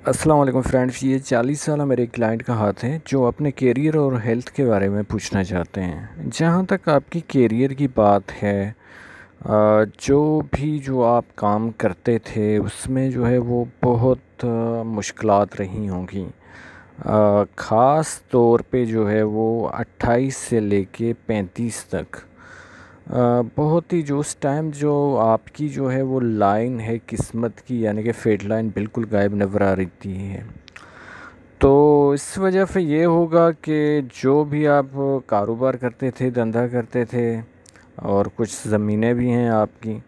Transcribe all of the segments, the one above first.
अस्सलाम वालेकुम फ्रेंड्स, ये 40 साल मेरे क्लाइंट का हाथ है जो अपने कैरियर और हेल्थ के बारे में पूछना चाहते हैं। जहाँ तक आपकी कैरियर की बात है, जो भी जो आप काम करते थे उसमें जो है वो बहुत मुश्किलात रही होंगी। ख़ास तौर पे जो है वो 28 से लेके 35 तक बहुत ही जो उस टाइम जो आपकी जो है वो लाइन है किस्मत की, यानी कि फेट लाइन बिल्कुल गायब नज़र आ रही है। तो इस वजह से ये होगा कि जो भी आप कारोबार करते थे, धंधा करते थे और कुछ ज़मीनें भी हैं आपकी,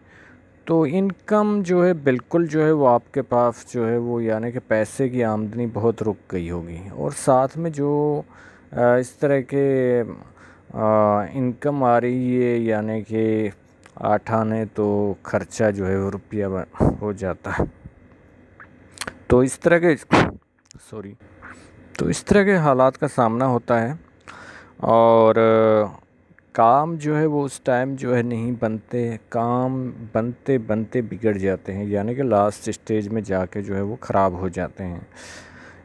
तो इनकम जो है बिल्कुल जो है वो आपके पास जो है वो, यानी कि पैसे की आमदनी बहुत रुक गई होगी। और साथ में जो इस तरह के इनकम आ रही है, यानी कि आठ आने तो खर्चा जो है वो रुपया हो जाता है। तो इस तरह के सॉरी तो इस तरह के हालात का सामना होता है। और काम जो है वो उस टाइम जो है नहीं बनते, काम बनते बनते बिगड़ जाते हैं, यानी कि लास्ट स्टेज में जाके जो है वो ख़राब हो जाते हैं।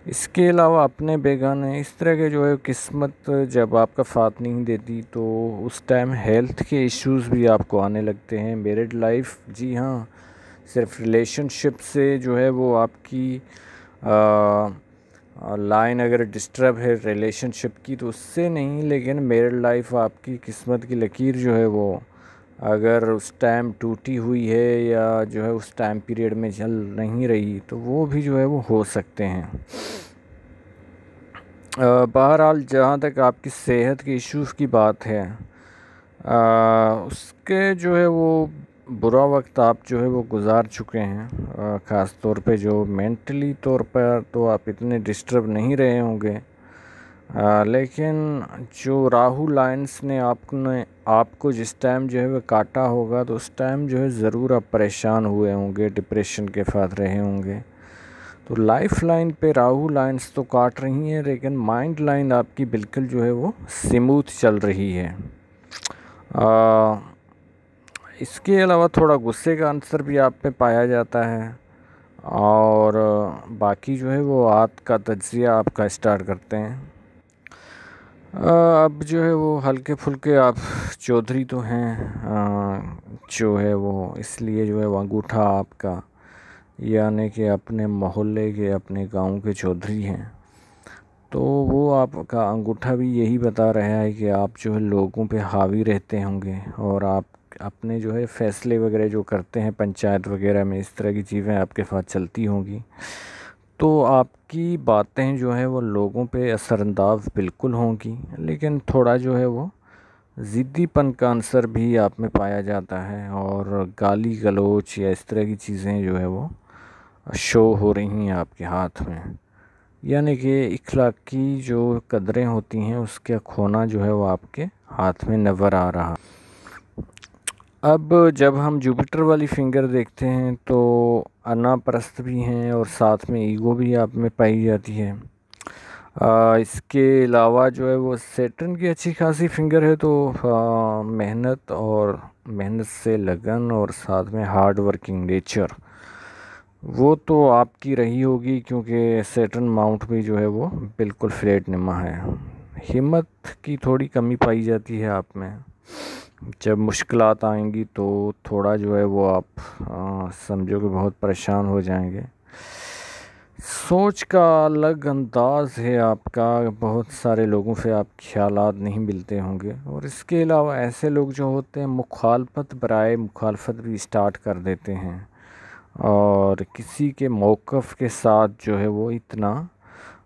इसके अलावा अपने बेगाने इस तरह के जो है किस्मत जब आपका साथ नहीं देती तो उस टाइम हेल्थ के इश्यूज़ भी आपको आने लगते हैं। मैरिड लाइफ, जी हाँ, सिर्फ रिलेशनशिप से जो है वो आपकी लाइन अगर डिस्टर्ब है रिलेशनशिप की तो उससे नहीं, लेकिन मैरिड लाइफ आपकी किस्मत की लकीर जो है वो अगर उस टाइम टूटी हुई है या जो है उस टाइम पीरियड में चल नहीं रही तो वो भी जो है वो हो सकते हैं। बहरहाल जहाँ तक आपकी सेहत के इश्यूज़ की बात है, उसके जो है वो बुरा वक्त आप जो है वो गुज़ार चुके हैं। ख़ास तौर पे जो मेंटली तौर पर तो आप इतने डिस्टर्ब नहीं रहे होंगे, लेकिन जो राहु लाइन्स ने आपको जिस टाइम जो है वो काटा होगा तो उस टाइम जो है ज़रूर आप परेशान हुए होंगे, डिप्रेशन के साथ रहे होंगे। तो लाइफ लाइन पे राहु लाइन्स तो काट रही हैं, लेकिन माइंड लाइन आपकी बिल्कुल जो है वो स्मूथ चल रही है। आ, इसके अलावा थोड़ा गुस्से का अंसर भी आप पे पाया जाता है। और बाकी जो है वो आत का तज्ज़िया आपका स्टार्ट करते हैं। अब जो है वो हल्के फुल्के आप चौधरी तो हैं, जो है वो इसलिए जो है वो अंगूठा आपका, यानी कि अपने मोहल्ले के अपने गांव के चौधरी हैं। तो वो आपका अंगूठा भी यही बता रहा है कि आप जो है लोगों पे हावी रहते होंगे और आप अपने जो है फैसले वगैरह जो करते हैं पंचायत वगैरह में, इस तरह की चीज़ें आपके साथ चलती होंगी। तो आपकी बातें जो है वो लोगों पे असरअंदाज बिल्कुल होंगी, लेकिन थोड़ा जो है वो ज़िद्दीपन का अंसर भी आप में पाया जाता है और गाली गलौच या इस तरह की चीज़ें जो है वो शो हो रही हैं आपके हाथ में। यानी कि इखलाकी जो कदरें होती हैं उसका खोना जो है वो आपके हाथ में नज़र आ रहा। अब जब हम जुपिटर वाली फिंगर देखते हैं तो अना परस्त भी हैं और साथ में ईगो भी आप में पाई जाती है। इसके अलावा जो है वो सैटर्न की अच्छी खासी फिंगर है, तो मेहनत और मेहनत से लगन और साथ में हार्ड वर्किंग नेचर वो तो आपकी रही होगी, क्योंकि सैटर्न माउंट भी जो है वो बिल्कुल फ्लैट नुमा है। हिम्मत की थोड़ी कमी पाई जाती है आप में। जब मुश्किलात आएंगी तो थोड़ा जो है वो आप समझो कि बहुत परेशान हो जाएंगे। सोच का अलग अंदाज है आपका, बहुत सारे लोगों से आप ख्यालात नहीं मिलते होंगे। और इसके अलावा ऐसे लोग जो होते हैं मुखालफत बराए मुखालफत भी स्टार्ट कर देते हैं और किसी के मौक़िफ़ के साथ जो है वो इतना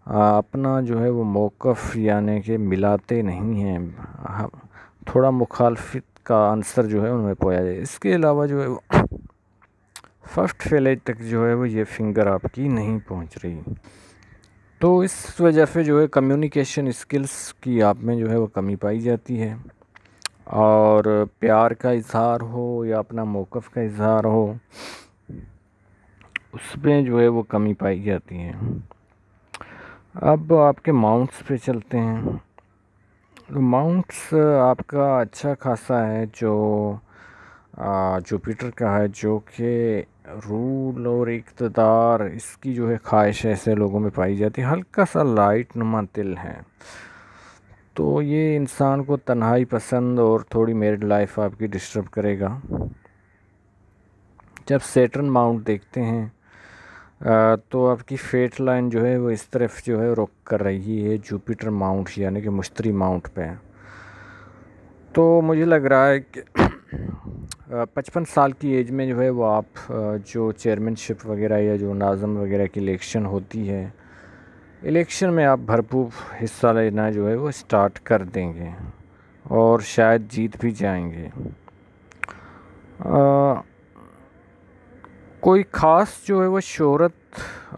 अपना जो है वो मौक़िफ़ यानी कि मिलाते नहीं हैं। थोड़ा मुखालफत का आंसर जो है उनमें पाया जाए। इसके अलावा जो है वो फर्स्ट फेलेज तक जो है वो ये फिंगर आपकी नहीं पहुंच रही। तो इस वजह से जो है कम्युनिकेशन स्किल्स की आप में जो है वो कमी पाई जाती है। और प्यार का इजहार हो या अपना मौक़िफ़ का इजहार हो, उसमें जो है वो कमी पाई जाती है। अब आपके माउंट्स पे चलते हैं। तो माउंट्स आपका अच्छा खासा है जो जुपिटर का है, जो कि रूल और इक़्तिदार इसकी जो है ख्वाहिश ऐसे लोगों में पाई जाती है। हल्का सा लाइट नुमा दिल है, तो ये इंसान को तन्हाई पसंद और थोड़ी मैरिड लाइफ आपकी डिस्टर्ब करेगा। जब सैटर्न माउंट देखते हैं तो आपकी फेट लाइन जो है वो इस तरफ जो है रुख कर रही है जुपिटर माउंट यानी कि मुश्तरी माउंट पे। तो मुझे लग रहा है कि 55 साल की एज में जो है वो आप जो चेयरमैनशिप वगैरह या जो नाज़म वगैरह की इलेक्शन होती है, इलेक्शन में आप भरपूर हिस्सा लेना जो है वो स्टार्ट कर देंगे और शायद जीत भी जाएंगे। कोई ख़ास जो है वो शोहरत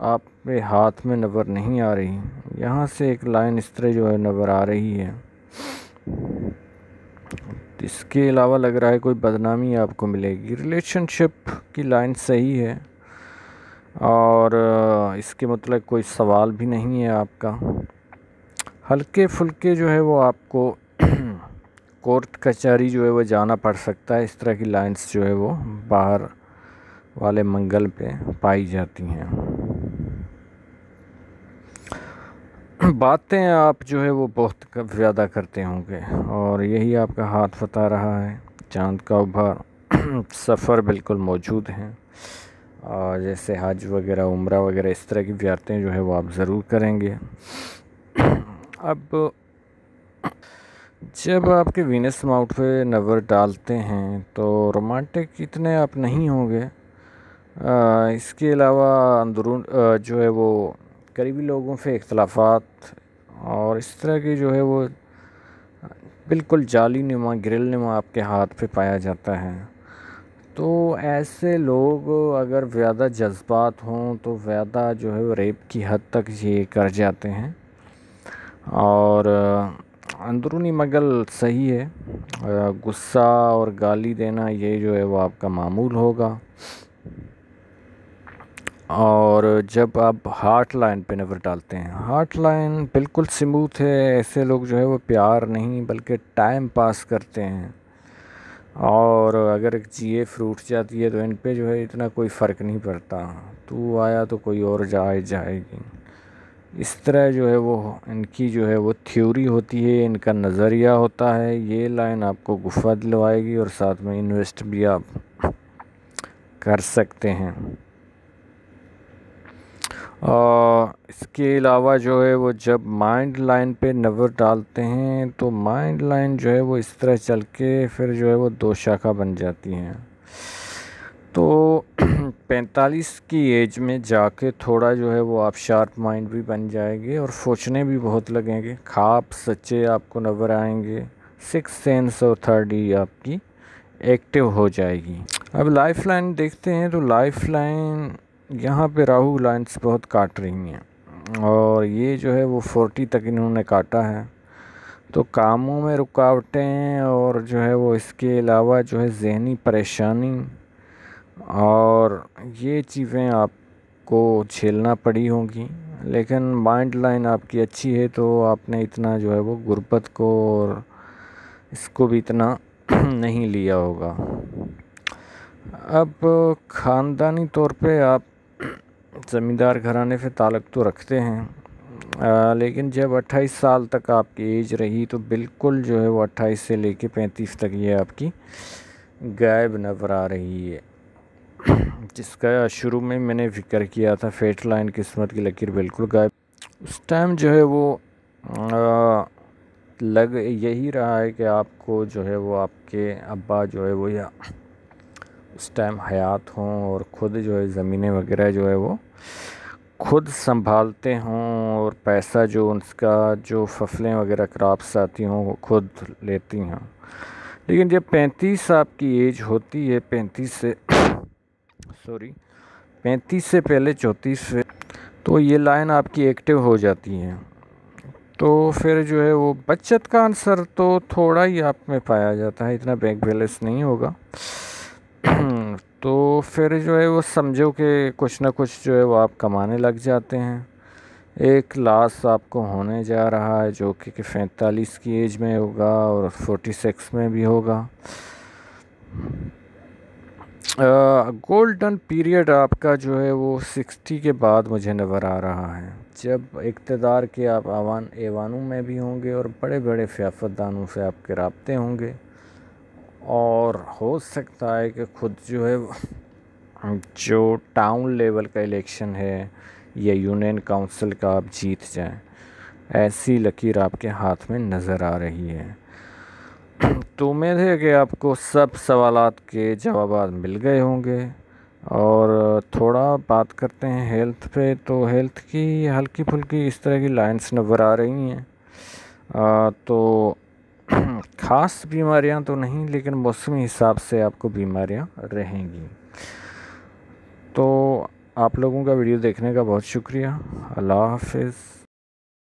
आपके हाथ में नज़र नहीं आ रही। यहाँ से एक लाइन इस तरह जो है नज़र आ रही है। इसके अलावा लग रहा है कोई बदनामी आपको मिलेगी। रिलेशनशिप की लाइन सही है और इसके मतलब कोई सवाल भी नहीं है आपका। हल्के फुल्के जो है वो आपको कोर्ट कचहरी जो है वो जाना पड़ सकता है। इस तरह की लाइंस जो है वो बाहर वाले मंगल पे पाई जाती हैं। बातें आप जो है वो बहुत ज़्यादा करते होंगे और यही आपका हाथ बता रहा है। चांद का उभार सफ़र बिल्कुल मौजूद हैं और जैसे हज वगैरह उम्रा वगैरह इस तरह की ज़ियारतें जो है वो आप ज़रूर करेंगे। अब जब आपके वीनस माउंट पे नज़र डालते हैं तो रोमांटिक इतने आप नहीं होंगे। इसके अलावा अंदरून जो है वो करीबी लोगों से इख्तलाफात और इस तरह की जो है वो बिल्कुल जाली नुमा ग्रिल नुमा आपके हाथ पे पाया जाता है। तो ऐसे लोग अगर ज़्यादा जज्बात हों तो ज़्यादा जो है वो रेप की हद तक ये कर जाते हैं और अंदरूनी मगल सही है। गुस्सा और गाली देना ये जो है वो आपका मामूल होगा। और जब आप हार्ट लाइन पे नज़र डालते हैं, हार्ट लाइन बिल्कुल स्मूथ है। ऐसे लोग जो है वो प्यार नहीं बल्कि टाइम पास करते हैं और अगर जीए फ्रूट जाती है तो इन पे जो है इतना कोई फ़र्क नहीं पड़ता। तू आया तो कोई और जाएगी। इस तरह जो है वो इनकी जो है वो थ्योरी होती है, इनका नज़रिया होता है। ये लाइन आपको गुफ़ा दिलवाएगी और साथ में इन्वेस्ट भी आप कर सकते हैं। और इसके अलावा जो है वो जब माइंड लाइन पे नज़र डालते हैं तो माइंड लाइन जो है वो इस तरह चल के फिर जो है वो दो शाखा बन जाती हैं। तो 45 की एज में जाके थोड़ा जो है वो आप शार्प माइंड भी बन जाएंगे और सोचने भी बहुत लगेंगे। ख्वाब सच्चे आपको नज़र आएंगे। सिक्स सेंस और थर्ड ई आपकी एक्टिव हो जाएगी। अब लाइफ लाइन देखते हैं तो लाइफ लाइन यहाँ पे राहु लाइन्स बहुत काट रही हैं और ये जो है वो 40 तक इन्होंने काटा है। तो कामों में रुकावटें और जो है वो इसके अलावा जो है ज़हनी परेशानी और ये चीज़ें आपको झेलना पड़ी होंगी। लेकिन माइंड लाइन आपकी अच्छी है तो आपने इतना जो है वो गुर्बत को और इसको भी इतना नहीं लिया होगा। अब ख़ानदानी तौर पे आप ज़मींदार घराने से ताल्लुक़ तो रखते हैं लेकिन जब 28 साल तक आपकी एज रही तो बिल्कुल जो है वो 28 से लेके 35 तक ये आपकी गायब नज़र आ रही है, जिसका शुरू में मैंने ज़िक्र किया था। फेट लाइन किस्मत की लकीर बिल्कुल गायब। उस टाइम जो है वो लग यही रहा है कि आपको जो है वो आपके अब्बा जो है वो या उस टाइम हयात हों और ख़ुद जो है ज़मीनें वगैरह जो है वो खुद संभालते हों और पैसा जो उनका जो फसलें वगैरह क्रॉप्स आती हों वो खुद लेती हों। लेकिन जब 35 आपकी एज होती है, 35 से पहले 34 से, तो ये लाइन आपकी एक्टिव हो जाती है। तो फिर जो है वो बचत का आंसर तो थोड़ा ही आप में पाया जाता है, इतना बैंक बैलेंस नहीं होगा। तो फिर जो है वो समझो कि कुछ ना कुछ जो है वो आप कमाने लग जाते हैं। एक लाश आपको होने जा रहा है जो कि 45 की एज में होगा और 46 में भी होगा। गोल्डन पीरियड आपका जो है वो 60 के बाद मुझे नज़र आ रहा है, जब इक़्तिदार के आप ऐवानों में भी होंगे और बड़े बड़े सियासतदानों से आपके राब्ते होंगे, और हो सकता है कि खुद जो है जो टाउन लेवल का इलेक्शन है या यूनियन काउंसिल का आप जीत जाएं। ऐसी लकीर आपके हाथ में नज़र आ रही है। तो उम्मीद है कि आपको सब सवालात के जवाब मिल गए होंगे। और थोड़ा बात करते हैं हेल्थ पे। तो हेल्थ की हल्की फुल्की इस तरह की लाइंस नज़र आ रही हैं। तो ख़ास बीमारियां तो नहीं, लेकिन मौसमी हिसाब से आपको बीमारियां रहेंगी। तो आप लोगों का वीडियो देखने का बहुत शुक्रिया। अल्लाह हाफ़िज़।